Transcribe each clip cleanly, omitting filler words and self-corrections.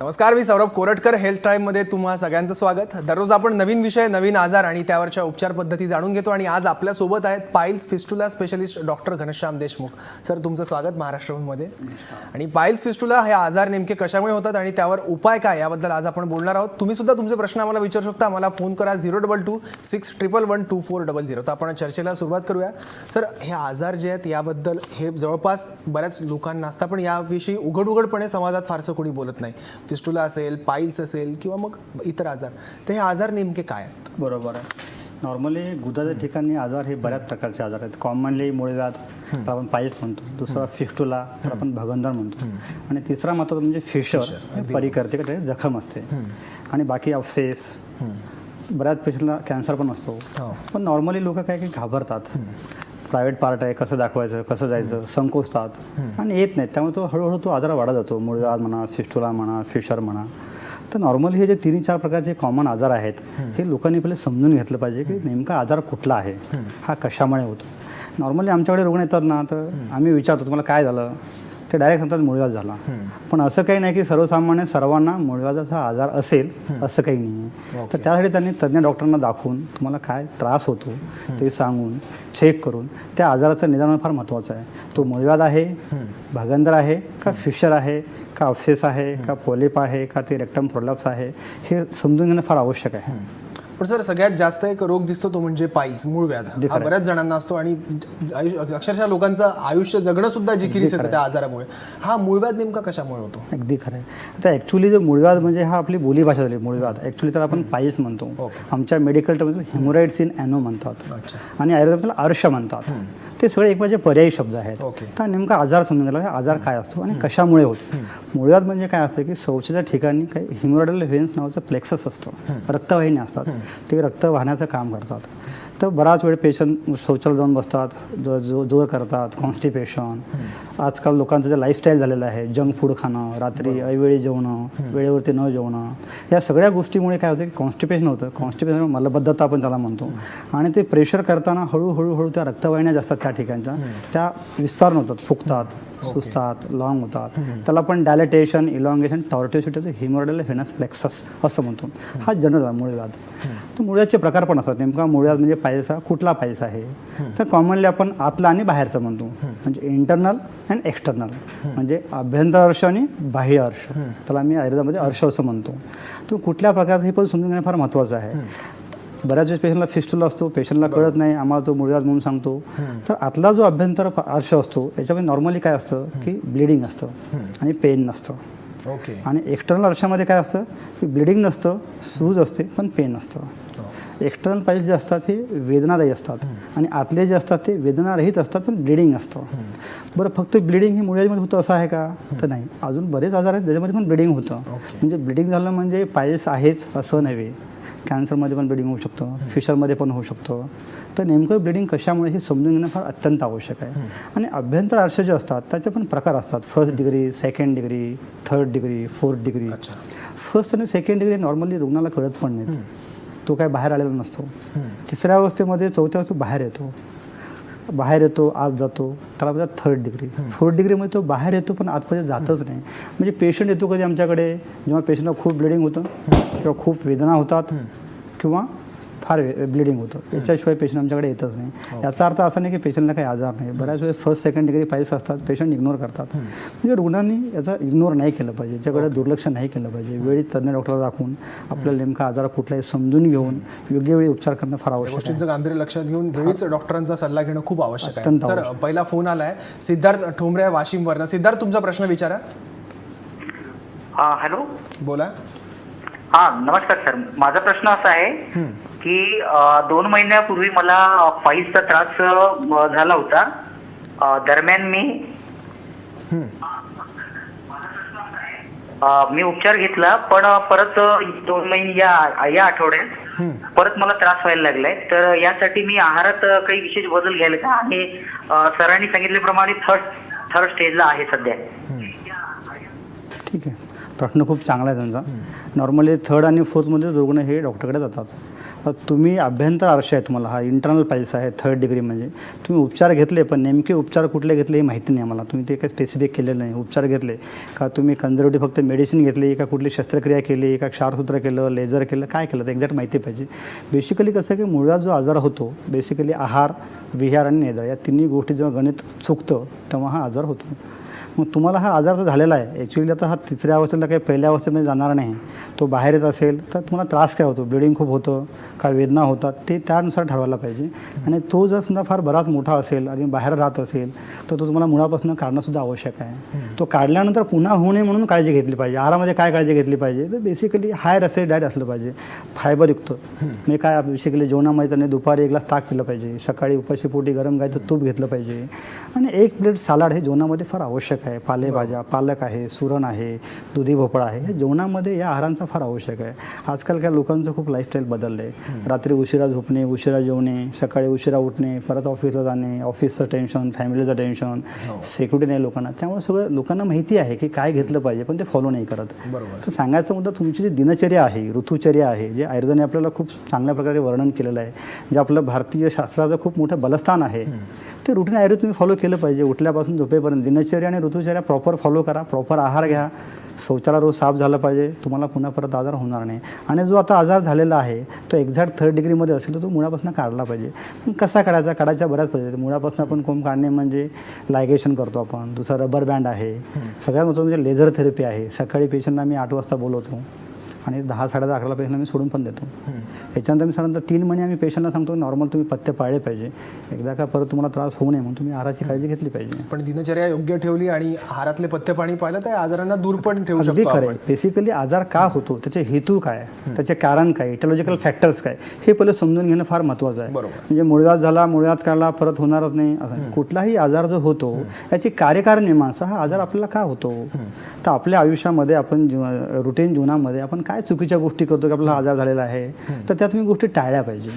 नमस्कार, मी सौरभ कोरटकर. हेल्थ टाईममध्ये तुम्हा सगळ्यांचं स्वागत. दररोज आपण नवीन विषय, नवीन आजार आणि त्यावरच्या उपचार पद्धती जाणून घेतो आणि आज आपल्यासोबत आहेत piles fistula specialist doctor Ghanshyam Deshmukh. Sir, तुमचं स्वागत महाराष्ट्रमध्ये. आणि पाईल्स फिस्टुला हे आजार नेमके कशामुळे होतात आणि त्यावर उपाय काय याबद्दल आज आपण बोलणार आहोत. तुम्ही सुद्धा तुमचे प्रश्न आम्हाला विचारू शकता. आम्हाला फोन करा 02261112400. तर आपण चर्चेला सुरुवात करूया. सर, हे आजार जे आहेत याबद्दल हे जवळपास बऱ्याच लोकांना असतात, पण याविषयी उघडपणे समाजात फारसं कोणी बोलत नाही. फिस्टुला असेल, पाईल्स असेल किंवा मग इतर आजार, तर हे आजार नेमके काय आहेत? बरोबर आहे. नॉर्मली गुदाच्या ठिकाणी आजार हे बऱ्याच प्रकारचे आजार आहेत. कॉमनली मूळव्याध तर आपण पाईल्स म्हणतो, दुसरा फिस्टुला तर आपण भगंदर म्हणतो, आणि तिसरा महत्त्वाचा म्हणजे फिशर, परिकर्ते का जखम असते. आणि बाकी अवसेस, बऱ्याच पेशंटला कॅन्सर पण असतो. पण नॉर्मली लोक काय की घाबरतात. प्रायव्हेट पार्ट आहे, कसं दाखवायचं, कसं जायचं, संकोचतात आणि येत नाहीत. त्यामुळे तो हळूहळू तो आजार वाढत जातो. मूळव्याध म्हणा, फिस्टुला म्हणा, फिशर म्हणा. तर नॉर्मली हे जे 3-4 प्रकारचे कॉमन आजार आहेत हे लोकांनी पहिले समजून घेतलं पाहिजे की नेमका आजार कुठला आहे, हा कशामुळे होतो. नॉर्मली आमच्याकडे रुग्ण येतात ना, तर आम्ही विचारतो तुम्हाला काय झालं, ते डायरेक्ट सांगतात मूळव्याध झाला. पण असं काही नाही की सर्वसामान्य सर्वांना मूळव्याधाचा आजार असेल असं काही नाही आहे. तर त्यासाठी त्यांनी तज्ज्ञ डॉक्टरांना दाखवून तुम्हाला काय त्रास होतो ते सांगून चेक करून त्या आजाराचं निदान फार महत्त्वाचं आहे. तो मूळव्याध आहे, भगंदर आहे का, फिशर आहे का, अब्सेस आहे का, पोलिप आहे का, ते रेक्टम प्रोलॅप्स आहे, हे समजून घेणं फार आवश्यक आहे. पण सर, सगळ्यात जास्त एक रोग दिसतो तो म्हणजे पाईल्स, मूळव्याध. हा बऱ्याच जणांना असतो आणि अक्षरशः लोकांचं आयुष्य जगणं सुद्धा जिकिरीच येतं त्या आजारामुळे. हा मूळव्याध नेमका कशामुळे होतो? अगदी खरं आहे. आता ॲक्च्युली जो मूळव्याध म्हणजे हा आपली बोलीभाषा झाली. मूळव्याध ॲक्च्युली तर आपण पाईल्स म्हणतो. आमच्या मेडिकल टर्ममध्ये हेमोरॉइड्स इन ॲनो म्हणतात आणि आयुर्वेदाला अर्श म्हणतात. ते सगळे एक म्हणजे पर्यायी शब्द आहेत. तर नेमका आजार समजून गेला, आजार काय असतो आणि कशामुळे होतो. मूळव्याध म्हणजे काय असतं की शौचाच्या ठिकाणी काही हिमोरॉइडल व्हेन्स नावाचं प्लेक्सस असतं, रक्तवाहिनी असतात, ते रक्त वाहण्याचं काम करतात. तर बराच वेळ पेशंट शौचाला जाऊन बसतात, जोर करतात, कॉन्स्टिपेशन. आजकाल लोकांचं जे लाईफस्टाईल झालेलं आहे, जंक फूड खाणं, रात्री अवेळी जेवणं, वेळेवरती न जेवणं, या सगळ्या गोष्टीमुळे काय होतं की कॉन्स्टिपेशन होतं. कॉन्स्टिपेशन मलबद्धता आपण त्याला म्हणतो. आणि ते प्रेशर करताना हळूहळू त्या रक्तवाहिन्या ज्या असतात त्या ठिकाणच्या त्या विस्तारण होतात, फुगतात, सुस्तात, लॉंग होतात. त्याला आपण डायलेटेशन, इलॉंगेशन, टॉर्ट्युसिटी, हिमोरॉइडल व्हेनस प्लेक्सस असं म्हणतो. हा जनरल मूळव्याध. तर मूळव्याधचे प्रकार पण असतात. नेमका मूळव्याध म्हणजे पाईल्स कुठला पाईल्स आहे, तर कॉमनली आपण आतला आणि बाहेरचं म्हणतो. म्हणजे इंटरनल अँड एक्सटर्नल, म्हणजे आभ्यंतर अर्श आणि बाह्य अर्श, त्याला आम्ही आयुर्वेदामध्ये अर्श असं म्हणतो. तो कुठल्या प्रकारचं हे पण समजून घेणं फार महत्त्वाचं आहे. बऱ्याच वेळेस पेशंटला फिस्टुला असतो, पेशंटला कळत नाही, आम्हाला तो मूळव्याध म्हणून सांगतो. तर आतला जो अभ्यंतर अर्श असतो याच्यामध्ये नॉर्मली काय असतं की ब्लिडिंग असतं आणि पेन नसतं. आणि एक्सटर्नल अर्शामध्ये काय असतं की ब्लिडिंग नसतं, सूज असते पण पेन असतं. एक्सटर्नल पाईल्स जे असतात हे वेदनादायी असतात आणि आतले जे असतात ते वेदनारहित असतात पण ब्लिडिंग असतं. बरं, फक्त ब्लिडिंग हे मूळव्याधीमध्ये होतं असं आहे का, तर नाही. अजून बरेच आजार आहेत ज्याच्यामध्ये पण ब्लिडिंग होतं. म्हणजे ब्लिडिंग झालं म्हणजे पाईल्स आहेच असं नव्हे. कॅन्सरमध्ये पण ब्लिडिंग होऊ शकतं, फिशरमध्ये पण होऊ शकतं. तर नेमकं ब्लिडिंग कशामुळे हे समजून घेणं फार अत्यंत आवश्यक आहे. आणि अभ्यंतर अर्श जे असतात त्याचे पण प्रकार असतात. 1st degree, 2nd degree, 3rd degree, 4th degree. 1st आणि 2nd डिग्री नॉर्मली रुग्णाला कळत पण नाही, तो काय बाहेर आलेला नसतो. 3ऱ्या अवस्थेमध्ये, 4थ्या अवस्थेत बाहेर येतो, आत जातो, त्याला म्हणतात 3rd डिग्री. 4th डिग्रीमध्ये तो बाहेर येतो पण आतमध्ये जातच नाही. म्हणजे पेशंट येतो कधी आमच्याकडे जेव्हा पेशंटला खूप ब्लिडिंग होतं किंवा खूप वेदना होतात किंवा फार ब्लिडिंग होतं, याच्याशिवाय पेशंट आमच्याकडे येतच नाही. याचा अर्थ असा नाही की पेशंटला काही आजार नाही. बऱ्याच वेळेस 1st, 2nd डिग्री पाईल्स असतात, पेशंट इग्नोर करतात. म्हणजे रुग्णांनी याचा इग्नोर नाही केलं पाहिजे, याच्याकडे दुर्लक्ष नाही केलं पाहिजे. वेळी तज्ज्ञ डॉक्टरला दाखवून आपल्याला नेमका आजार कुठलाही समजून घेऊन योग्य वेळी उपचार करणं फार आवश्यक आहे. गोष्टींचं गांभीर्य लक्षात घेऊन वेळीच डॉक्टरांचा सल्ला घेणं खूप आवश्यक आहे. सर, पहिला फोन आलाय सिद्धार्थ ठोंबरे वाशिमवरनं. सिद्धार्थ, तुमचा प्रश्न विचारा. हॅलो, बोला. नमस्कार सर. माझा प्रश्न असा आहे की 2 महिन्यापूर्वी मला पाईल्सचा त्रास झाला होता. दरम्यान मी उपचार घेतला, पण परत 2 महिने या आठवड्यात परत मला त्रास व्हायला लागलाय. तर यासाठी मी आहारात काही विशेष बदल घ्यायला का, आणि सरांनी सांगितल्याप्रमाणे थर्ड स्टेजला आहे सध्या. ठीक आहे, प्रश्न खूप चांगला आहे त्यांचा. नॉर्मली 3rd आणि 4thमध्ये रुग्ण हे डॉक्टरकडे जातात. तुम्ही अभ्यंतर आरशा आहे, तुम्हाला हा इंटरनल पाईल्स आहे 3rd डिग्री, म्हणजे तुम्ही उपचार घेतले पण नेमके उपचार कुठले घेतले हे माहिती नाही आम्हाला. तुम्ही ते काही स्पेसिफिक केलेलं नाही. उपचार घेतले का तुम्ही कन्झर्वेटिव्ह फक्त मेडिसिन घेतली का कुठली शस्त्रक्रिया केली का क्षारसूत्र केलं, लेझर केलं, काय केलं ते एक्झॅक्ट माहिती पाहिजे. बेसिकली कसं आहे की मुळात जो आजार होतो बेसिकली आहार, विहार आणि निद्रा या तिन्ही गोष्टी जेव्हा गणित चुकतं तेव्हा हा आजार होतो. मग तुम्हाला हा आजार तर झालेला आहे ॲक्च्युली, आता हा 3ऱ्या अवस्थेला काही पहिल्या अवस्थेमध्ये जाणार नाही. तो बाहेर येत असेल तर तुम्हाला त्रास काय होतो, ब्लिडिंग खूप होतं का वेदना होतात ते त्यानुसार ठरवायला पाहिजे. आणि तो जर समजा फार बराच मोठा असेल आणि बाहेर राहत असेल तर तो तुम्हाला मुळापासून काढणंसुद्धा आवश्यक आहे. तो काढल्यानंतर पुन्हा होऊ नये म्हणून काळजी घेतली पाहिजे. आहारामध्ये काय काळजी घेतली पाहिजे तर बेसिकली हाय रफेज डाएट असलं पाहिजे, फायबरयुक्त. म्हणजे काय बेसिकली जेवणामध्ये त्यांनी दुपारी 1 ग्लास ताक पिलं पाहिजे, सकाळी उपाशीपोटी गरम गायचं तूप घेतलं पाहिजे आणि 1 प्लेट सलाड हे जेवणामध्ये फार आवश्यक आहे. पालेभाज्या, पालक आहे, सुरण आहे, दुधी भोपळा आहे, हे जेवणामध्ये या आहारांचा फार आवश्यक आहे. आजकाल काय लोकांचं खूप लाईफस्टाईल बदललं आहे. रात्री उशिरा झोपणे, उशिरा जेवणे, सकाळी उशिरा उठणे, परत ऑफिसला जाणे, ऑफिसचं टेन्शन, फॅमिलीचं टेन्शन, सिक्युरिटी नाही लोकांना. त्यामुळे सगळं लोकांना माहिती आहे की काय घेतलं पाहिजे पण ते फॉलो नाही करत. तर सांगायचा मुद्दा तुमची जी दिनचर्या आहे, ऋतुचर्या आहे, जे आयुर्वेदाने आपल्याला खूप चांगल्या प्रकारे वर्णन केलेलं आहे, जे आपलं भारतीय शास्त्राचं खूप मोठं बलस्थान आहे, ते रुटीन आयुर्वेद तुम्ही फॉलो केलं पाहिजे. उठल्यापासून झोपेपर्यंत दिनचर्या आणि ऋतुचर्या प्रॉपर फॉलो करा, प्रॉपर आहार घ्या, शौचाला रोज साफ झालं पाहिजे, तुम्हाला पुन्हा परत आजार होणार नाही. आणि जो आता आजार झालेला आहे तो एक्झॅक्ट 3rd डिग्रीमध्ये असेल तर तो मुळापासून काढला पाहिजे. पण कसा काढायचा, काढायच्या बऱ्याच पद्धती. मुळापासून आपण कोंब काढणे म्हणजे लायगेशन करतो आपण, दुसरा रबर बँड आहे, सगळ्यात महत्त्वाचं म्हणजे लेझर थेरपी आहे. सकाळी पेशंटला मी 8 वाजता बोलवतो आणि 10, 11:30 पेशंटला मी सोडून पण देतो. याच्यानंतर मी साधारणतः 3 महिने आम्ही पेशंटला सांगतो नॉर्मल तुम्ही पथ्य पाळले पाहिजे. एकदा का परत तुम्हाला त्रास होऊ नये म्हणून तुम्ही आहाराची काळजी घेतली पाहिजे. पण दिनचर्या योग्य ठेवली आणि आहारातले पथ्य पाणी पाहिलं तर आजारांना दूर पण ठेवू अगदी शकतो खरं आपण. आहे. बेसिकली आजार का होतो, त्याचे हेतू काय, त्याचे कारण काय, इटॉलॉजिकल फॅक्टर्स काय, हे पहिले समजून घेणं फार महत्त्वाचं आहे. म्हणजे मुळव्याध झाला, मुळव्याध काढला, परत होणारच नाही असं. कुठलाही आजार जो होतो याची कार्यकारण मीमांसा, हा आजार आपल्याला का होतो. तर आपल्या आयुष्यामध्ये आपण रुटीन जीवनामध्ये आपण काय चुकीच्या गोष्टी करतो की आपल्याला आजार झालेला आहे, तर त्या तुम्ही गोष्टी टाळल्या पाहिजे.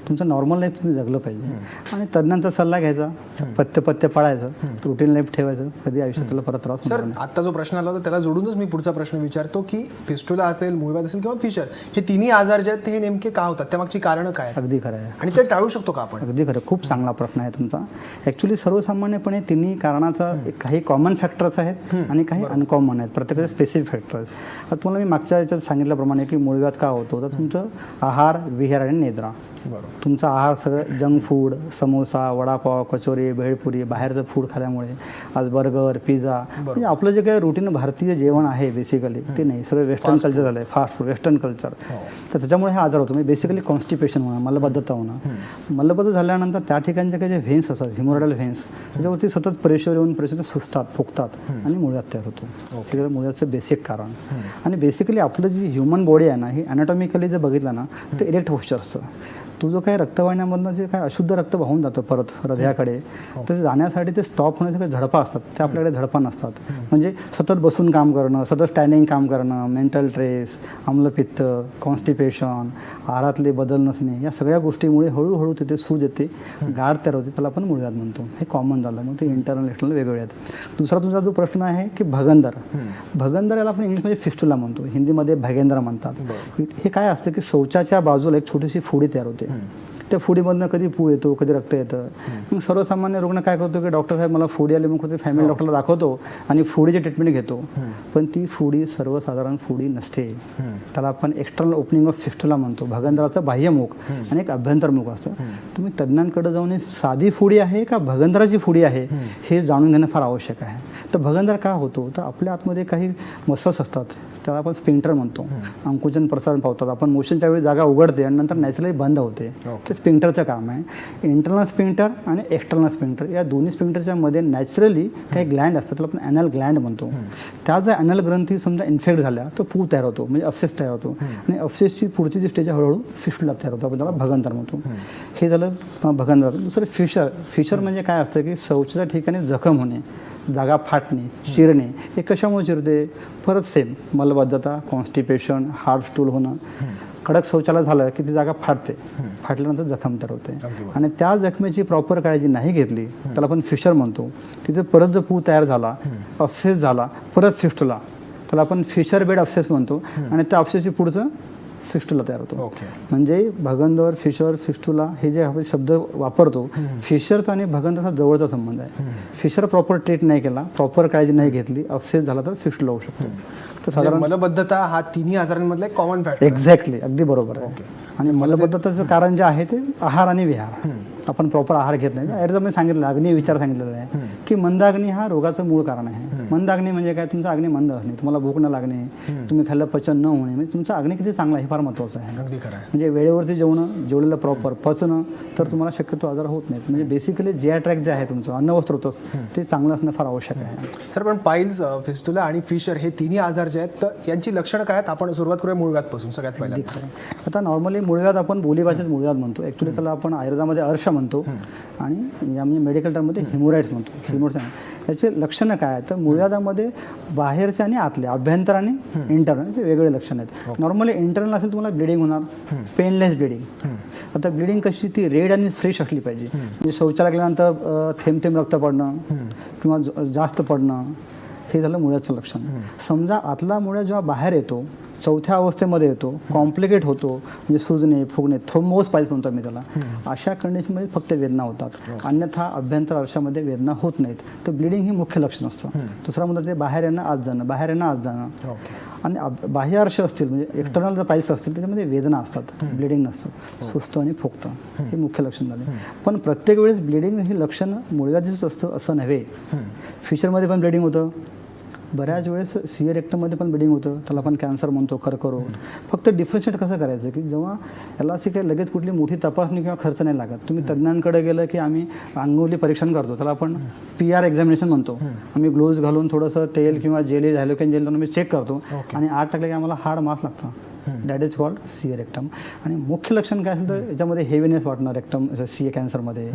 तुमचं नॉर्मल लाईफ तुम्ही जगलं पाहिजे आणि तज्ञांचा सल्ला घ्यायचा, पथ्य पाळायचं, रुटीन लाईफ ठेवायचं, कधी आयुष्यात त्याला परत त्रास होणार सर, नाही. आता जो प्रश्न आला होता त्याला जोडूनच मी पुढचा प्रश्न विचारतो की फिस्टुला असेल, मुळव्याध असेल किंवा फिशर, हे तिन्ही आजार जे आहेत ते नेमके का होतात, त्यामागची कारणं काय आहेत? अगदी खरं आहे. आणि ते टाळू शकतो का आपण? अगदी खरं, खूप चांगला प्रश्न आहे तुमचा. ॲक्च्युली सर्वसामान्यपणे तिन्ही कारणाचा काही कॉमन फॅक्टर्स आहेत आणि काही अनकॉमन आहेत, प्रत्येकाचे स्पेसिफिक फॅक्टर्स. आता तुम्हाला मी मागच्या याच्यात सांगितल्याप्रमाणे की मुळव्याध का होतो, तर तुमचं आहार, विहार आणि निद्रा. तुमचा आहार सगळं जंक फूड, समोसा, वडापाव, कचोरी, भेळपुरी, बाहेरचं फूड खाल्यामुळे, आज बर्गर, पिझ्झा, म्हणजे आपलं जे काही रुटीन भारतीय जेवण आहे बेसिकली ते नाही, सगळं वेस्टर्न कल्चर झालं आहे, फास्ट फूड, वेस्टर्न कल्चर. तर त्याच्यामुळे हा आजार होतो. म्हणजे बेसिकली कॉन्स्टिपेशन होणं, मलबद्धता होणं. मलबद्ध झाल्यानंतर त्या ठिकाणचे काही जे व्हेन्स असतात, हिमोरॉइडल व्हेन्स, त्याच्यावरती सतत प्रेशर येऊन सुजतात, फुगतात आणि मुळव्याध तयार होतो. ते मुळव्याधचं बेसिक कारण. आणि बेसिकली आपलं जी ह्युमन बॉडी आहे ना, ही ॲनाटॉमिकली जर बघितलं ना तर इरेक्ट पोस्चर असतं. तो जो काही रक्तवाहिन्यामधनं जे काय अशुद्ध रक्त वाहून जातं परत हृदयाकडे, तर जाण्यासाठी ते स्टॉप होण्याचे काही झडपा असतात, ते आपल्याकडे झडपा नसतात. म्हणजे सतत बसून काम करणं, सतत स्टँडिंग काम करणं, मेंटल स्ट्रेस, आम्लपित्त, कॉन्स्टिपेशन, आहारातले बदल नसणे, या सगळ्या गोष्टीमुळे हळूहळू तिथे सूज येते, गाठ तयार होते, त्याला आपण मुळव्याध म्हणतो. हे कॉमन झालं. मग ते इंटरनल एक्सटर्नल वेगवेगळे आहेत. दुसरा तुमचा जो प्रश्न आहे की भगंदर याला आपण इंग्लिशमध्ये फिस्टुला म्हणतो, हिंदीमध्ये भगेंद्र म्हणतात. हे काय असतं की शौचाच्या बाजूला एक छोटीशी फोडी तयार होते. त्या फोडीमधनं कधी पू येतो, कधी रक्त येतं. मग सर्वसामान्य रुग्ण काय करतो की डॉक्टर साहेब मला फोडी आली, मग फॅमिली डॉक्टरला दाखवतो आणि फोडीची ट्रीटमेंट घेतो. पण ती फोडी सर्वसाधारण फोडी नसते. त्याला आपण एक्सटर्नल ओपनिंग ऑफ फिस्टुला म्हणतो. भगंदराचं बाह्यमुख आणि एक अभ्यंतरमुख असतं. तुम्ही तज्ज्ञांकडे जाऊन साधी फोडी आहे का भगंदराची फोडी आहे हे जाणून घेणं फार आवश्यक आहे. तर भगंदर का होतो, तर आपल्या आतमध्ये काही मसल्स असतात, त्याला आपण स्पिंक्टर म्हणतो. अंकुचन प्रसारण पावतात. आपण मोशनच्या वेळी जागा उघडते आणि नंतर नॅचरली बंद होते. ते स्पिंक्टरचं काम आहे. इंटरनल स्पिंक्टर आणि एक्सटर्नल स्पिंक्टर, या दोन्ही स्पिंक्टरच्या मध्ये नॅचरली काही ग्लँड असतात, त्याला आपण ॲनल ग्लँड म्हणतो. त्या जर ॲनल ग्रंथी समजा इन्फेक्ट झाल्या तर पू तयार होतो, म्हणजे अफसेस तयार होतो. आणि अफसेसची पुढची जी स्टेज हळूहळू फिस्टुला तयार होतो, आपण त्याला भगंदर म्हणतो. हे झालं भगंदर. दुसरं फिशर म्हणजे काय असतं की शौचाच्या ठिकाणी जखम होणे, जागा फाटणे, चिरणे. हे कशामुळे चिरते, परत सेम मलबद्धता, कॉन्स्टिपेशन, हार्ड स्टूल होणं. कडक शौचालय झालं की ती जागा फाटते, फाटल्यानंतर जखम तयार होते. आणि त्या जखमेची प्रॉपर काळजी नाही घेतली, त्याला आपण फिशर म्हणतो. तिथे परत जो पू तयार झाला, अफसेस झाला, परत फिस्टुला, त्याला आपण फिशर बेड अफसेस म्हणतो. आणि त्या अफसेसची पुढचं फिस्टुला तयार होतो. ओके. म्हणजे भगंदर, फिशर, फिस्टुला हे जे आपण शब्द वापरतो, फिशरचा आणि भगंदरचा जवळचा संबंध आहे. फिशर प्रॉपर ट्रीट नाही केला, प्रॉपर काळजी नाही घेतली, अपसेस झाला तर फिस्टुला होऊ शकतो. तर म्हणजे मलबद्धता हा तिन्ही आजारांमधला एक कॉमन फॅक्टर. एक्झॅक्टली, अगदी बरोबर आहे. आणि मलबद्धतेचं कारण जे आहे ते आहार आणि विहार. आपण प्रॉपर आहार घेत नाही. आयुर्वेदामध्ये सांगितलं, अग्नी विचार सांगितलेला आहे की मंदाग्नी हा रोगाचं मूळ कारण आहे. मंदाग्नी म्हणजे काय? तुमचा अग्नी मंद असणे, तुम्हाला भूक न लागणे, तुम्ही खाल्लं पचन न होणे, म्हणजे तुमचा अग्नी किती चांगला आहे हे फार महत्त्वाचं आहे. अगदी खरं आहे. म्हणजे वेळेवरती जेवलेलं प्रॉपर पचणं, तर तुम्हाला शक्यतो आजार होत नाहीत. म्हणजे बेसिकली GI ट्रॅक जे आहे तुमचं अन्नवस्त्रोतच ते चांगलं असणं फार आवश्यक आहे. सर, पण पाईल्स, फिस्टुला आणि फिशर हे तिन्ही आजार जे आहेत तर यांची लक्षणं काय आहेत? आपण सुरुवात करूया मूळव्याधपासून सगळ्यात पहिल्यांदा. आता नॉर्मली मूळव्याध आपण बोलीभाषेत मूळव्याध म्हणतो. ॲक्च्युली त्याला आपण आयुर्वेदामध्ये अर्श म्हणतो आणि म्हणजे मेडिकल टर्ममध्ये हिमोराईड्स म्हणतो. हिमोराईड्स याचे लक्षणं काय आहेत? तर मूळव्याधामध्ये बाहेरचे आणि आतले, अभ्यंतर आणि इंटरनल हे वेगळे लक्षण आहेत. नॉर्मली इंटरनल असेल तुम्हाला ब्लिडिंग होणार, पेनलेस ब्लिडिंग. आता ब्लिडिंग कशी? ती रेड आणि फ्रेश असली पाहिजे. म्हणजे शौचालय गेल्यानंतर थेंब थेंब रक्त पडणं किंवा जास्त पडणं, हे झालं मुळ्याचं लक्षण. समजा आतला मुळ्या जेव्हा बाहेर येतो, चौथ्या अवस्थेमध्ये येतो, कॉम्प्लिकेट होतो, म्हणजे सुजणे, फुगणे, थ्रोम्बोस पाईल्स म्हणतो मी त्याला, अशा कंडिशनमध्ये फक्त वेदना होतात. अन्यथा अभ्यंतर अर्शामध्ये वेदना होत नाहीत. तर ब्लिडिंग ही मुख्य लक्षण असतं. दुसरा मुद्दा ते बाहेर येणं, आत जाणं, बाहेर येणं, आत जाणं. आणि बाह्य अर्श असतील, म्हणजे एक्सटर्नल जर पाईल्स असतील, त्याच्यामध्ये वेदना असतात, ब्लिडिंग नसतं, सुस्त आणि फुगतं, हे मुख्य लक्षण झाले. पण प्रत्येक वेळेस ब्लिडिंग हे लक्षण मुळव्याधीच असतं असं नव्हे. फिशरमध्ये पण ब्लिडिंग होतं, बऱ्याच वेळेस सिअर रेक्टममध्ये पण ब्लिडिंग होतं, त्याला आपण कॅन्सर म्हणतो, कर्करोग. फक्त डिफरन्शिएट कसं करायचं की जेव्हा याला अशी काही लगेच कुठली मोठी तपासणी किंवा खर्च नाही लागत. तुम्ही तज्ज्ञांकडे गेलं की आम्ही अंगुली परीक्षण करतो, त्याला आपण PR एक्झामिनेशन म्हणतो. आम्ही ग्लोव्ज घालून थोडंसं तेल किंवा जेल, हॅलोकेन जेल आम्ही चेक करतो आणि आत टाकलं की आम्हाला हार्ड मास लागतं. That is called C A rectum. आणि मुख्य लक्षण काय असेल तर याच्यामध्ये हेवीनेस वाटणं रेक्टम CA कॅन्सरमध्ये,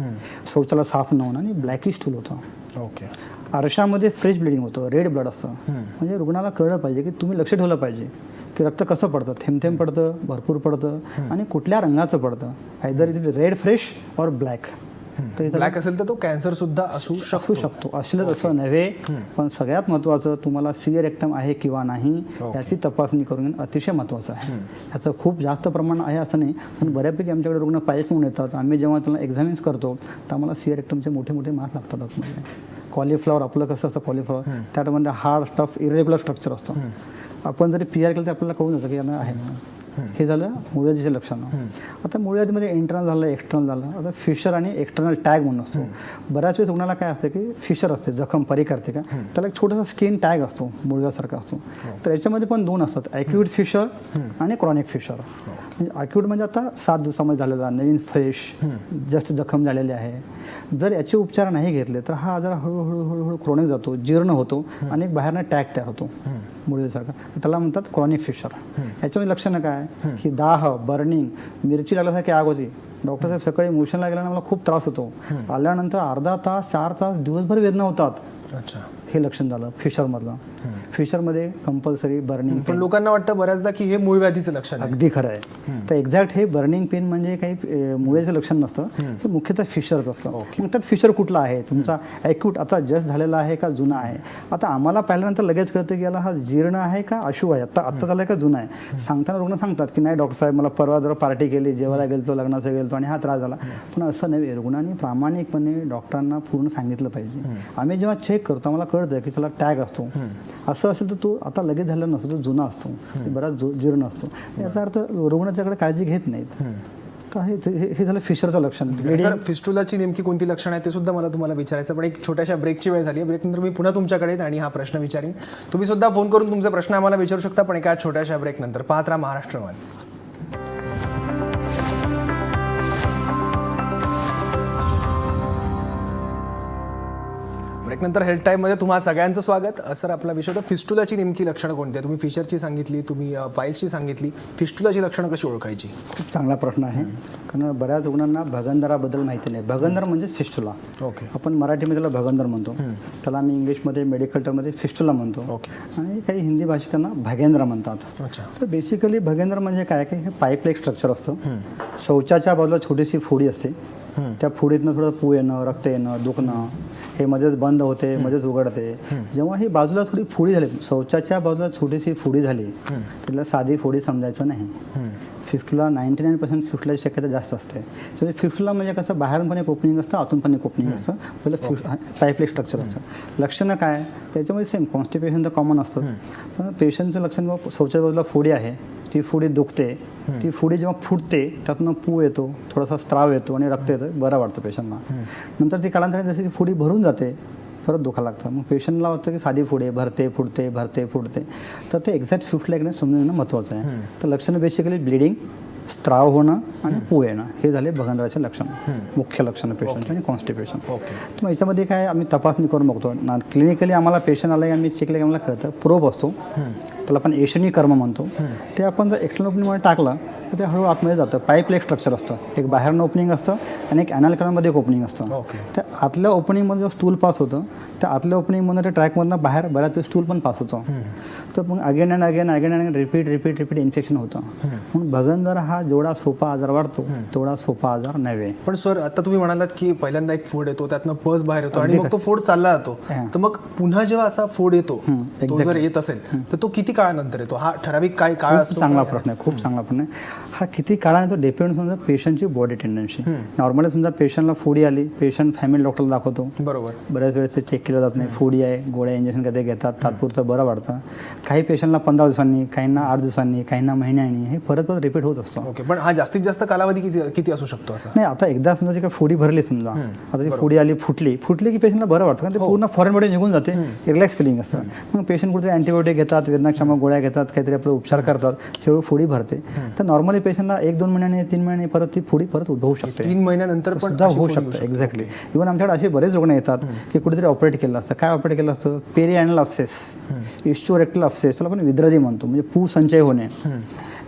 शौचाला साफ न होणं आणि ब्लॅकिश स्टूल होतं. ओके. अर्शामध्ये फ्रेश ब्लिडिंग होतं, रेड ब्लड असतं. म्हणजे रुग्णाला कळलं पाहिजे की तुम्ही लक्ष ठेवलं पाहिजे की रक्त कसं पडतं, थेंब थेंब पडतं, भरपूर पडतं आणि कुठल्या रंगाचं पडतं. आयदर इट रेड फ्रेश और ब्लॅक. ब्लॅक असेल तर तो कॅन्सर सुद्धा असू शकतो. असलं तसं नव्हे. पण सगळ्यात महत्त्वाचं तुम्हाला सिअर रेक्टम आहे किंवा नाही याची तपासणी करून घेणं अतिशय महत्त्वाचं आहे. याचं खूप जास्त प्रमाण आहे असं नाही, पण बऱ्यापैकी आमच्याकडे रुग्ण पाईल्स म्हणून येतात. आम्ही जेव्हा त्याला एक्झामिन्स करतो तर आम्हाला सिअर रेक्टमचे मोठे मोठे मार्क लागतात आतमध्ये. कॉलीफ्लॉवर आपलं कसं असतं, कॉलीफ्लॉवर त्यामध्ये हार्ड स्टफ, इरेग्युलर स्ट्रक्चर असतं. आपण जरी PR केलं तर आपल्याला कळून जातं की यांना आहे म्हणून. हे झालं मुळव्याधीचे लक्षणं. आता मुळव्याधीमध्ये इंटरनल झालं, एक्सटर्नल झालं. आता फिशर आणि एक्सटर्नल टॅग म्हणून असतो. बऱ्याच वेळेस रुग्णाला काय असतं की फिशर असते, जखम परिकरते का, त्याला एक छोटासा स्किन टॅग असतो, मुळव्यासारखा असतो. तर याच्यामध्ये पण दोन असतात, ॲक्यूट फिशर आणि क्रॉनिक फिशर. म्हणजे ॲक्यूट म्हणजे आता 7 दिवसामध्ये झालेला नवीन फ्रेश जास्त जखम झालेली आहे. जर याचे उपचार नाही घेतले तर हा आजार हळूहळू हळूहळू क्रॉनिक जातो, जीर्ण होतो आणि एक बाहेरनं टॅग तयार होतो मुळव्यासारखा. त्याला म्हणतात क्रॉनिक फिशर. याच्यामध्ये लक्षणं काय की दाह, बर्निंग, मिरची लागल्यासारखी आग होती. डॉक्टर साहेब सकाळी मोशनला गेल्यानं मला खूप त्रास होतो, आल्यानंतर अर्धा तास 4 तास दिवसभर वेदना होतात. अच्छा. हे लक्षण झालं फिशरमधलं. फिशरमध्ये कंपल्सरी बर्निंग. पण लोकांना वाटतं बऱ्याचदा की हे मूळव्याधीचं लक्षण आहे. अगदी खरं आहे. तर एक्झॅक्ट हे बर्निंग पेन म्हणजे काही मुळ्याचं लक्षण नसतं, हे मुख्यतः फिशरचं असतं. मग त्यात फिशर कुठला आहे तुमचा, ॲक्यूट आता जस्ट झालेला आहे का जुना आहे. आता आम्हाला पाहिल्यानंतर लगेच कळतं की याला हा जीर्ण आहे का अशुभ आहे, आत्ता झाला का जुना आहे. सांगताना रुग्ण सांगतात की नाही डॉक्टर साहेब मला परवा जरा पार्टी केली, जेवायला गेलतो, लग्नाचं गेलतो आणि हा त्रास झाला. पण असं नव्हे, रुग्णांनी प्रामाणिकपणे डॉक्टरना पूर्ण सांगितलं पाहिजे. आम्ही जेव्हा चेक करतो आम्हाला कळतं की त्याला टॅग असतो. असं असेल तर तो आता लगेच झाला नसतो, तो जुना असतो, बराच जीर्ण असतो. याचा अर्थ रुग्ण त्याकडे काळजी घेत नाहीत. तर हे झालं फिशरचं लक्षण. सर, फिस्टुलाची नेमकी कोणती लक्षणं आहेत ते सुद्धा मला तुम्हाला विचारायचं, पण एक छोट्याशा ब्रेकची वेळ झाली आहे. ब्रेकनंतर मी पुन्हा तुमच्याकडे आणि हा प्रश्न विचारीन. तुम्ही सुद्धा फोन करून तुमचे प्रश्न आम्हाला विचारू शकता, पण एका छोट्याशा ब्रेकनंतर. पाहत राहा महाराष्ट्र वन. ब्रेकनंतर हेल्थ टाईममध्ये तुम्हा सगळ्यांचं स्वागत. सर, आपला विषय होता फिस्टुलाची नेमकी लक्षणं कोणती आहे. तुम्ही फिशरची सांगितली, तुम्ही पाईल्सची सांगितली, फिस्टुलाची लक्षणं कशी ओळखायची. खूप चांगला प्रश्न आहे, कारण बऱ्याच रुग्णांना भगंदराबद्दल माहिती नाही. भगंदर म्हणजेच फिस्टुला. ओके. आपण मराठीमध्ये त्याला भगंदर म्हणतो, त्याला आम्ही इंग्लिशमध्ये मेडिकल टर्ममध्ये फिस्टुला म्हणतो. ओके. आणि काही हिंदी भाषेत त्यांना भगेंद्र म्हणतात. अच्छा. तर बेसिकली भगेंद्र म्हणजे काय की हे पाईपलेक स्ट्रक्चर असतं. शौचाच्या बाजूला छोटीशी फोडी असते, त्या फोडीतनं थोडं पू येणं, रक्त येणं, दुखणं, हे मध्येच बंद होते, मध्येच उघडते. जेव्हा ही बाजूला थोडी फोडी झाली, शौचाच्या बाजूला छोटीशी फोडी झाली, तिला साधी फोडी समजायचं नाही. फिफ्टला 99% फिफ्टलाची शक्यता जास्त असते. म्हणजे फिफ्टला म्हणजे कसं बाहेरून पण एक ओपनिंग असतं, आतून पण एक ओपनिंग असतं. पहिलं पाईपलेट स्ट्रक्चर असतं. लक्षणं काय त्याच्यामध्ये सेम कॉन्स्टिपेशन तर कॉमन असतं, पण पेशंटचं लक्षण शौचाच्या बाजूला फोडी आहे, ती फोडी दुखते, ती फोडी जेव्हा फुटते त्यातनं पू येतो, थोडासा स्त्राव येतो आणि रक्त येतं, बरं वाटतं पेशंटला. नंतर ती कालांतराने जशी की फोडी भरून जाते, परत दुखायला लागतं. मग पेशंटला वाटतं की साधी फोडी भरते फुटते भरते फुटते, तर ते एक्झॅक्ट फिफ्टला एकदा समजून घेणं महत्त्वाचं आहे. तर लक्षणं बेसिकली ब्लिडिंग, स्त्राव होणं आणि पू येणं, हे झाले भगंदराचे लक्षणं, मुख्य लक्षणं पेशंट आणि कॉन्स्टिपेशन. तर याच्यामध्ये काय आम्ही तपासणी करून बघतो ना. क्लिनिकली आम्हाला पेशंट आला की आम्ही चेक केलं की आम्हाला कळतं प्रोब असतो, त्याला आपण एशनी कर्म म्हणतो. ते आपण जर एक्सटर्नल ओपनिंगमध्ये टाकलं तर ते हळूहळू आतमध्ये जातं. पाईपलेट स्ट्रक्चर असतं, एक बाहेरनं ओपनिंग असतं आणि एक ॲनल कर्ममध्ये एक ओपनिंग असतं. त्या आतल्या ओपनिंगमध्ये जो स्टूल पास होतं, त्या आतल्या ओपनिंगमधनं त्या ट्रॅकमधनं बाहेर बऱ्याच स्टूल पण पास होतो. तर मग again and again repeat infection होतं. म्हणून भगंदर हा जेवढा सोपा आजार वाढतो तेवढा सोपा आजार नव्हे. पण सर आता तुम्ही म्हणालात की पहिल्यांदा एक फोड येतो, त्यातनं पस बाहेर येतो आणि मग तो फोड चालला जातो. तर मग पुन्हा जेव्हा असा फोड येतो, तो जर येत असेल तर तो किती काळानंतर येतो? हा ठराविक काय काळ असतो? चांगला प्रश्न आहे, खूप चांगला प्रश्न आहे. हा किती काळाने तो डिपेंड समजा पेशंटची बॉडी टेंडन्सी. नॉर्मली समजा पेशंटला फोडी आली, पेशंट फॅमिली डॉक्टरला दाखवतो, बरोबर, बऱ्याच वेळेस ते चेक केलं जात नाही. फोडी आहे, गोळ्या इंजेक्शन कधी घेतात, तात्पुरतं बरं वाढतं. काही पेशंटला 15 दिवसांनी, काहींना 8 दिवसांनी, काहींना महिन्यानी, हे परत रिपीट होत असतो. ओके, पण हा जास्तीत जास्त कालावधी किती असू शकतो असा? नाही, आता एकदा समजा काय फोडी भरली, समजा आता ती फोडी आली, फुटली की पेशंटला बरं वाटतं, कारण ते पूर्ण फॉरेन बॉडी निघून जाते, रिलॅक्स फिलिंग असतं. मग पेशंट कुठे अँटीबायोटिक घेतात, वेदनाक्षम गोळ्या घेतात, काहीतरी आपले उपचार करतात, तेवढी फोडी भरते. तर नॉर्मली पेशंटला 1-2 महिन्याने 3 महिन्याने परत ती फोडी परत उद्भवू शकते. 3 महिन्यानंतर पण होऊ शकतं. एक्झॅक्टली. इव्हन आमच्याकडे असे बरेच रुग्ण येतात की कुठेतरी ऑपरेट केलं असतं. काय ऑपरेट केलं असतं? पेरिॲनल अब्सेस, इस्चोरेक्टल अब्सेस, त्याला आपण विद्रादी म्हणतो, म्हणजे पू संचय होणे.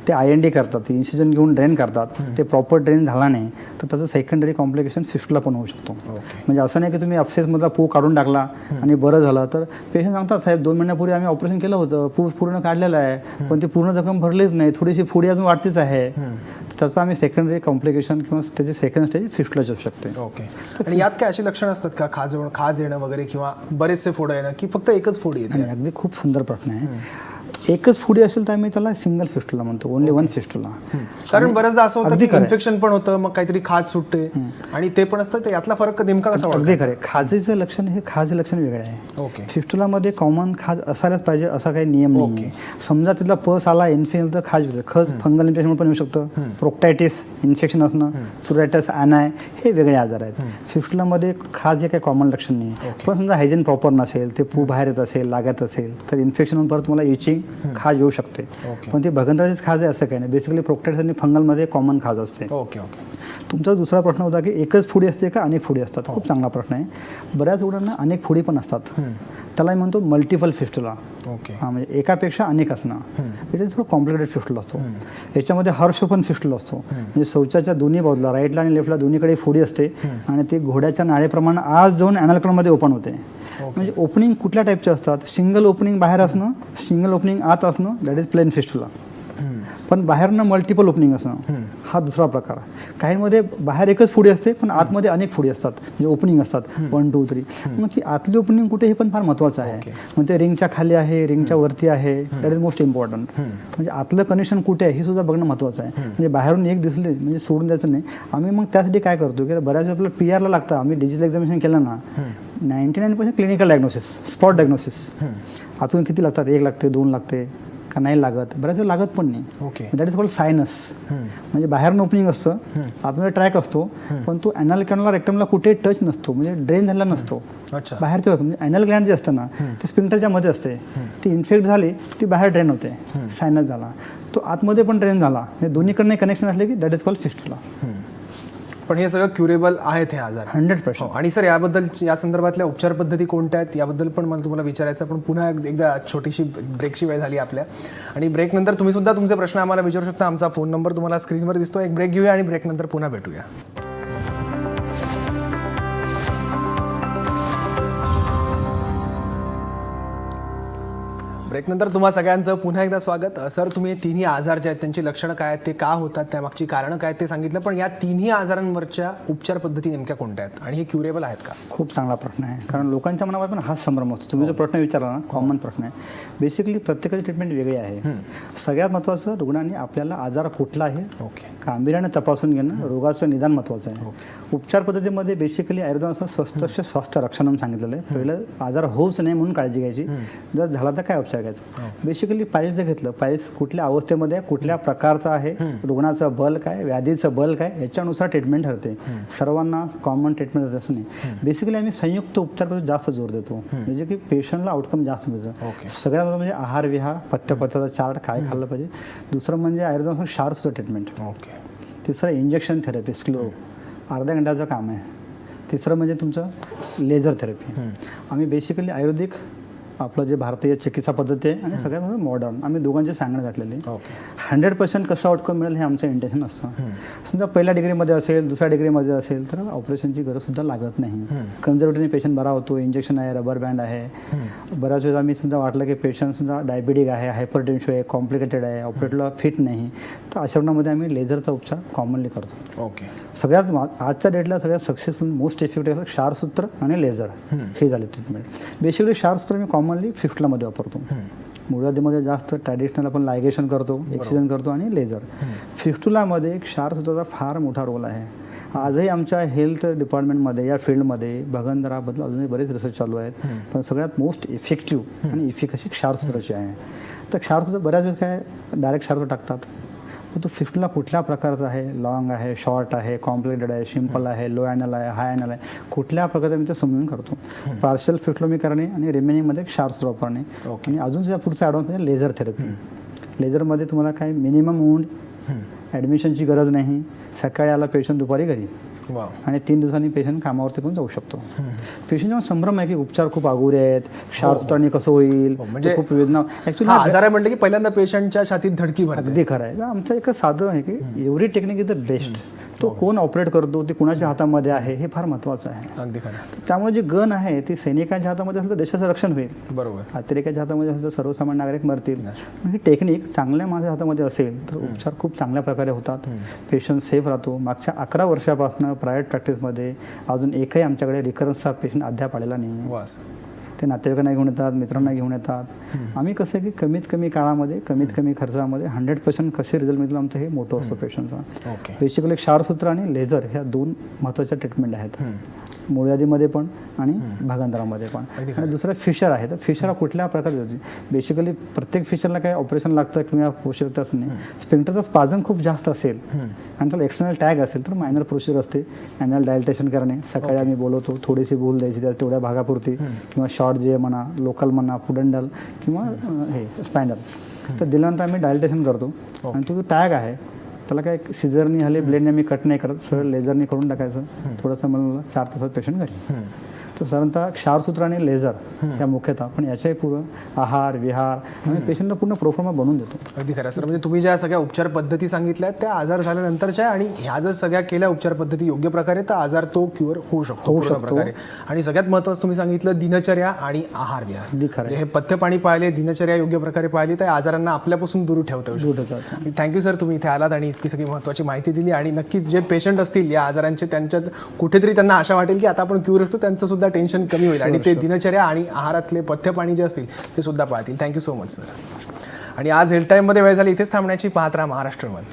ते IND करतात, इन्सिजन घेऊन ड्रेन करतात. ते प्रॉपर ड्रेन झाला नाही तर त्याचं सेकंडरी कॉम्प्लिकेशन फिस्टला पण होऊ शकतो. म्हणजे असं नाही की तुम्ही अब्सेसमधला पू काढून टाकला आणि बरं झालं, तर पेशंट सांगतात साहेब 2 महिन्यापूर्वी आम्ही ऑपरेशन केलं होतं, पू पूर्ण काढलेलं आहे, पण ती पूर्ण जखम भरलीच नाही, थोडीशी फोडी अजून वाढतीच आहे. त्याचं आम्ही सेकंडरी कॉम्प्लिकेशन किंवा त्याची सेकंड स्टेज फिस्टला जाऊ शकते. ओके. आणि यात काय अशी लक्षणं असतात का? खाज येणं वगैरे किंवा बरेचसे फोड येणं, की फक्त एकच फोडी येते? अगदी खूप सुंदर प्रश्न आहे. एकच फोडी असेल तर आम्ही त्याला सिंगल फिस्टुला म्हणतो, ओनली वन फिस्टुला. कारण बऱ्याचदा असं होतं की इन्फेक्शन पण होतं, मग काहीतरी खाज सुटते आणि ते पण असतं. यातला फरक नेमका कसा? अगदी खरे. खाजेचं लक्षण हे खाजे लक्षण वेगळे आहे. ओके. फिस्टुलामध्ये कॉमन खाज असायलाच पाहिजे असा काही नियम नाही. समजा तिथला पस आला, इन्फेक्शन तर खाज होते. खज फंगल इन्फेक्शन पण येऊ शकतं, प्रोक्टायटिस इन्फेक्शन असणं, प्युरायटिस ॲनाय, हे वेगळे आजार आहेत. फिस्टुलामध्ये खाज हे काही कॉमन लक्षण नाही. पण समजा हायजीन प्रॉपर नसेल, ते पू बाहेर येत असेल, लागत असेल, तर इन्फेक्शन होऊन परत मला इचिंग खाज येऊ शकते. पण ती भगंदराचीच खाज आहे असं काही नाही. बेसिकली प्रोक्टायटिस आणि फंगलमध्ये कॉमन खाज असते. Okay okay. तुमचा दुसरा प्रश्न होता की एकच फोडी असते का अनेक फोडी असतात? खूप चांगला प्रश्न आहे. बऱ्याच रुग्णांना अनेक फोडी पण असतात, त्याला म्हणतो मल्टिपल फिस्टुला. ओके. म्हणजे एकापेक्षा अनेक असणं, इट इज थोडं कॉम्प्लिकेटेड फिस्टुला असतो. याच्यामध्ये हर्ष पण फिस्टुला असतो, म्हणजे शौचाच्या दोन्ही बाजूला, राईटला आणि लेफ्टला दोन्हीकडे फोडी असते आणि ती घोड्याच्या नाळेप्रमाणे आज जाऊन ॲनलकडमध्ये ओपन होते. म्हणजे ओपनिंग कुठल्या टाईपचे असतात? सिंगल ओपनिंग बाहेर असणं, सिंगल ओपनिंग आत असणं, दॅट इज प्लेन फिस्टुला. पण बाहेरनं मल्टिपल ओपनिंग असणं हा दुसरा प्रकार. काहींमध्ये बाहेर एकच फोडी असते पण आतमध्ये अनेक फोडी असतात, म्हणजे ओपनिंग असतात 1, 2, 3. मग ती आतली ओपनिंग कुठे हे पण फार महत्त्वाचं आहे. मग ते रिंगच्या खाली आहे, रिंगच्या वरती आहे, दॅट इज मोस्ट इम्पॉर्टंट. म्हणजे आतलं कनेक्शन कुठे आहे हे सुद्धा बघणं महत्त्वाचं आहे. म्हणजे बाहेरून एक दिसले म्हणजे सोडून द्यायचं नाही. आम्ही मग त्यासाठी काय करतो की बऱ्याच वेळा आपल्याला PR ला लागतं. आम्ही डिजिटल एक्झामिनेशन केलं ना, 99% क्लिनिकल डायग्नोसिस, स्पॉट डायग्नोसिस. आतून किती लागतात? 1 लागते, 2 लागते का नाही लागत? बऱ्याच वेळ लागत पण नाही. Okay. That is called sinus. म्हणजे बाहेरून ओपनिंग असतं, आतमध्ये ट्रॅक असतो, पण तो ॲनल कॅनला रेक्टमला कुठे टच नसतो, म्हणजे ड्रेन झालेला नसतो. बाहेरचं असतं. म्हणजे ॲनल ग्लँड जे असतं ना, ते स्पिंक्टरच्या मध्ये असते. ती इन्फेक्ट झाली, ती बाहेर ड्रेन होते, सायनस झाला. तो आतमध्ये पण ड्रेन झाला, म्हणजे दोन्हीकडनं कनेक्शन असले की दॅट इज कॉल्ड फिस्टुला. पण हे सगळं क्युरेबल आहेत हे आजार? 100%. आणि सर याबद्दल, या संदर्भातल्या उपचार पद्धती कोणत्या आहेत याबद्दल पण मला तुम्हाला विचारायचं. पण पुन्हा एकदा छोटीशी ब्रेकची वेळ झाली आपल्या, आणि ब्रेकनंतर तुम्ही सुद्धा तुमचे प्रश्न आम्हाला विचारू शकता. आमचा फोन नंबर तुम्हाला स्क्रीनवर दिसतो. एक ब्रेक घेऊया आणि ब्रेकनंतर पुन्हा भेटूया. ब्रेकनंतर तुम्हा सगळ्यांचं पुन्हा एकदा स्वागत. सर, तुम्ही हे तिन्ही आजार जे आहेत त्यांची लक्षणं काय आहेत, ते का होतात, त्यामागची कारणं काय आहेत ते सांगितलं, पण या तिन्ही आजारांवरच्या उपचार पद्धती नेमक्या कोणत्या आहेत आणि हे क्युरेबल आहेत का? खूप चांगला प्रश्न आहे, कारण लोकांच्या मनावर पण हाच संभ्रम असतो. तुम्ही जो प्रश्न विचारला ना, कॉमन प्रश्न आहे. बेसिकली प्रत्येकाची ट्रीटमेंट वेगळी आहे. सगळ्यात महत्त्वाचं, रुग्णांनी आपल्याला आजार कुठला आहे गांभीर्याने तपासून घेणं, रोगाचं निदान महत्त्वाचं आहे. उपचार पद्धतीमध्ये बेसिकली आयुर्वेदानुसार स्वस्त स्वास्थ्य रक्षण म्हणून सांगितलेलं आहे. पहिलं आजार होऊच नाही म्हणून काळजी घ्यायची, जर झाला तर काय उपचार घ्यायचा. बेसिकली पायल्स जर घेतलं, पायल्स कुठल्या अवस्थेमध्ये कुठल्या प्रकारचा आहे, रुग्णाचं बल काय, व्याधीचं बल काय, याच्यानुसार ट्रीटमेंट ठरते. सर्वांना कॉमन ट्रीटमेंट असं नाही. बेसिकली आम्ही संयुक्त उपचार पद्धती जास्त जोर देतो, म्हणजे की पेशंटला आउटकम जास्त मिळतं. सगळ्यात म्हणजे आहार विहार, पथ्यपथ्याचा चार्ट, काय खाल्लं पाहिजे. दुसरं म्हणजे आयुर्वेदानुसार क्षारसुद्धा ट्रीटमेंट. तिसरं इंजेक्शन थेरपी, स्क्लो, अर्ध्या घंट्याचं काम आहे. तिसरं म्हणजे तुमचं लेझर थेरपी. आम्ही बेसिकली आयुर्वेदिक आपलं जे भारतीय चिकित्सा पद्धती आहे आणि सगळ्यात मॉडर्न, आम्ही दोघांचे सांगणं घातलेले. 100% कसं आउटकम मिळेल हे आमचं इंटेन्शन असतं. समजा पहिल्या डिग्रीमध्ये असेल, दुसऱ्या डिग्रीमध्ये असेल तर ऑपरेशनची गरजसुद्धा लागत नाही. कन्झर्वेटिव्हने पेशंट बरा होतो. इंजेक्शन आहे, रबर बँड आहे. बऱ्याच वेळेस आम्ही सुद्धा वाटलं की पेशंटसुद्धा डायबिटिक आहे, हायपरटेन्शन आहे, कॉम्प्लिकेटेड आहे, ऑपरेटरला फिट नाही, तर अशा रुग्णामध्ये आम्ही लेझरचा उपचार कॉमनली करतो. सगळ्यात आजच्या डेटला सगळ्यात सक्सेसफुल मोस्ट इफेक्टिव्ह क्षारसूत्र आणि लेझर हे झाले ट्रीटमेंट. बेसिकली क्षारसूत्र मी कॉमनली फिफ्टलामध्ये वापरतो. मूळव्याधीमध्ये जास्त ट्रॅडिशनल आपण लायगेशन करतो, एक्सिजन करतो आणि लेझर. फिफ्टुलामध्ये क्षारसूत्राचा फार मोठा रोल आहे. आजही आमच्या हेल्थ डिपार्टमेंटमध्ये या फील्डमध्ये भगंदराबद्दल अजूनही बरेच रिसर्च चालू आहेत, पण सगळ्यात मोस्ट इफेक्टिव्ह आणि इफिकसी क्षारसूत्राची आहे. तर क्षारसूत्र बऱ्याच वेळेस काय डायरेक्ट क्षारसूत्र टाकतात, तो फिफ्टला कुठल्या प्रकारचा आहे, लॉंग आहे, शॉर्ट आहे, कॉम्प्लिकेटेड आहे, सिम्पल आहे, लो ॲनल आहे, हाय ॲनल आहे, कुठल्या प्रकारचा मी ते समजून करतो. पार्शल फिफ्टलोमी करणे आणि रिमेनिंगमध्ये क्षारसूत्र वापरणे. आणि अजून ज्या पुढचा ॲडव्हान्स म्हणजे लेझर थेरपी. लेझरमध्ये तुम्हाला काय मिनिमम वुंड, ॲडमिशनची गरज नाही, सकाळी आला पेशंट दुपारी घरी, आणि 3 दिवसांनी पेशंट कामावरती पण जाऊ शकतो. पेशंट जेव्हा संभ्रम आहे की उपचार खूप अगोरे आहेत, क्षारसूत्राने कसं होईल, म्हणजे खूप वेदना. ॲक्च्युली आजार आहे म्हटलं की पहिल्यांदा पेशंटच्या छातीत धडकी भरते. अगदी खरं आहे. आमचं एक साधं आहे की every technique is the best. तो कोण ऑपरेट करतो, ते कुणाच्या हातामध्ये आहे, हे फार महत्त्वाचं आहे. अगदी खरं. त्यामुळे जी गन आहे ती सैनिकांच्या हातामध्ये असेल तर देशाचं रक्षण होईल. बरोबर. अतिरेकाच्या हातामध्ये असेल तर सर्वसामान्य नागरिक मरतील. ही टेक्निक चांगल्या माझ्या हातामध्ये असेल तर उपचार खूप चांगल्या प्रकारे होतात. पेशंट सेफ राहतो. मागच्या 11 वर्षापासून प्रायव्हेट प्रॅक्टिसमध्ये अजून एकही आमच्याकडे रिकरन्सचा पेशंट अद्याप आलेला नाही. ते नातेवाईकांना घेऊन येतात, मित्रांना घेऊन येतात. आम्ही कसं की कमीत कमी काळामध्ये, कमीत कमी खर्चामध्ये 100% कसे रिझल्ट मिळतील आमचं हे मोठं असतो पेशंटचा. बेसिकली क्षारसूत्र आणि लेझर ह्या 2 महत्त्वाच्या ट्रीटमेंट आहेत, मूळव्याधीमध्ये पण आणि भागांतरामध्ये पण. आणि दुसरं फिशर आहे. तर फिशर हा कुठल्या प्रकारची होती. बेसिकली प्रत्येक फिशरला काही ऑपरेशन लागतं किंवा होऊ शकतं असं नाही. स्पिंक्टरचा स्पाझम खूप जास्त असेल आणि त्याला एक्सटर्नल टॅग असेल तर मायनर प्रोसिजर असते. ॲन्युअल डायल्टेशन करणे, सकाळी आम्ही बोलवतो, थोडीशी भूल द्यायची त्या तेवढ्या भागापुरती, किंवा शॉर्ट जे म्हणा, लोकल म्हणा, फुडंडल किंवा हे स्पॅन्डल, तर दिल्यानंतर आम्ही डायल्टेशन करतो. आणि तो जो टॅग आहे त्याला काय सिझरनी हले ब्लेडने आम्ही कट नाही करत, सरळ लेझरने करून टाकायचं. थोडंसं मला 4 तासात पेशंट घरी. तर साधारणतः क्षारसूत्र आणि लेझर त्या मुख्यतः, पण याच्याही पूर्व आहार विहार आणि पेशंटला पूर्ण प्रोफॉर्मा बनवून देतो. अगदी खरं सर. म्हणजे तुम्ही ज्या सगळ्या उपचार पद्धती सांगितल्या त्या आजार झाल्यानंतरच्या, आणि ह्या जर सगळ्या केल्या उपचार पद्धती योग्य प्रकारे तर आजार तो क्युअर होऊ शकतो प्रकारे. आणि सगळ्यात महत्त्वाचं तुम्ही सांगितलं दिनचर्या आणि आहार विहार. अगदी खरं. हे पथ्य पाणी पाळले, दिनचर्या योग्य प्रकारे पाळली तर आजारांना आपल्यापासून दूर ठेवतो. थँक्यू सर, तुम्ही इथे आलात आणि इतकी सगळी महत्त्वाची माहिती दिली. आणि नक्कीच जे पेशंट असतील या आजारांचे, त्यांच्यात कुठेतरी त्यांना आशा वाटेल की आता आपण क्युअर होतो, त्यांचं सुद्धा टेन्शन कमी होईल आणि ते दिनचर्या आणि आहारातले पथ्य पाणी जे असतील ते सुद्धा पाळतील. Thank you so much sir. आणि आज हेल्थ टाईममध्ये वेळ झाली इथेच थांबण्याची. पाहत राहा महाराष्ट्र वन.